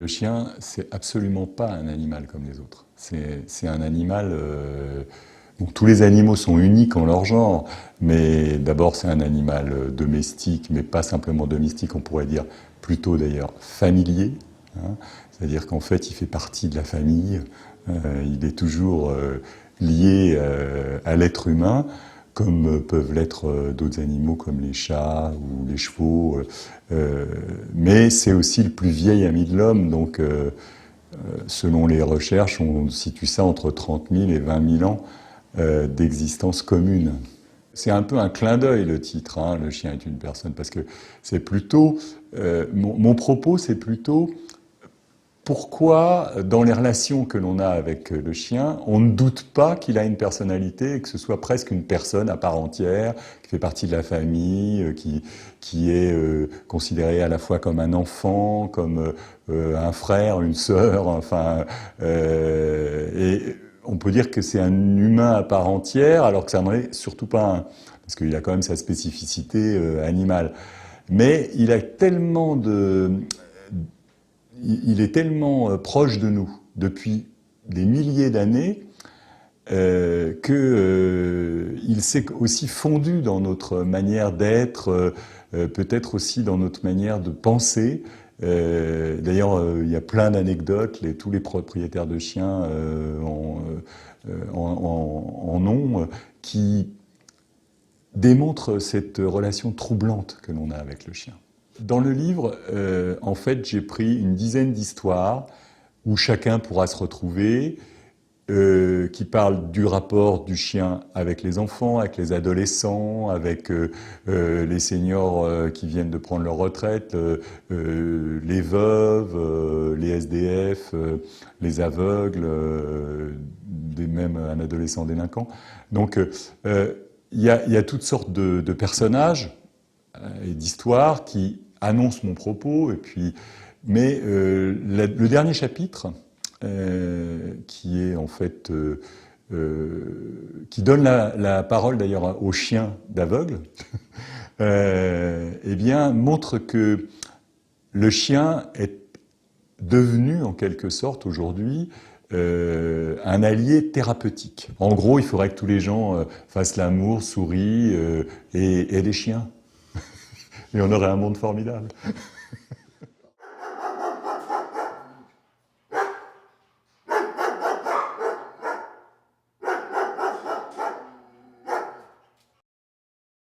Le chien, c'est absolument pas un animal comme les autres. C'est un animal... bon, tous les animaux sont uniques en leur genre, mais d'abord c'est un animal domestique, mais pas simplement domestique, on pourrait dire plutôt d'ailleurs familier. Hein. C'est-à-dire qu'en fait, il fait partie de la famille, il est toujours lié à l'être humain, comme peuvent l'être d'autres animaux comme les chats ou les chevaux. Mais c'est aussi le plus vieil ami de l'homme, donc selon les recherches, on situe ça entre 30 000 et 20 000 ans d'existence commune. C'est un peu un clin d'œil le titre, hein, Le chien est une personne, parce que c'est plutôt... mon propos, c'est plutôt pourquoi, dans les relations que l'on a avec le chien, on ne doute pas qu'il a une personnalité et que ce soit presque une personne à part entière, qui fait partie de la famille, qui est considéré à la fois comme un enfant, comme un frère, une sœur, enfin... et on peut dire que c'est un humain à part entière, alors que ça n'en est surtout pas un, parce qu'il a quand même sa spécificité animale. Mais il a tellement de... Il est tellement proche de nous depuis des milliers d'années qu'il s'est aussi fondu dans notre manière d'être, peut-être aussi dans notre manière de penser. D'ailleurs, il y a plein d'anecdotes, tous les propriétaires de chiens en ont, qui démontrent cette relation troublante que l'on a avec le chien. Dans le livre, en fait, j'ai pris une dizaine d'histoires où chacun pourra se retrouver, qui parlent du rapport du chien avec les enfants, avec les adolescents, avec les seniors qui viennent de prendre leur retraite, les veuves, les SDF, les aveugles, même un adolescent délinquant. Donc, il y a toutes sortes de personnages et d'histoires qui annoncent mon propos. Et puis, mais le dernier chapitre, qui est en fait qui donne la parole d'ailleurs aux chiens d'aveugles, eh bien montre que le chien est devenu en quelque sorte aujourd'hui un allié thérapeutique. En gros, il faudrait que tous les gens fassent l'amour, sourient et aient des chiens. Et on aurait un monde formidable.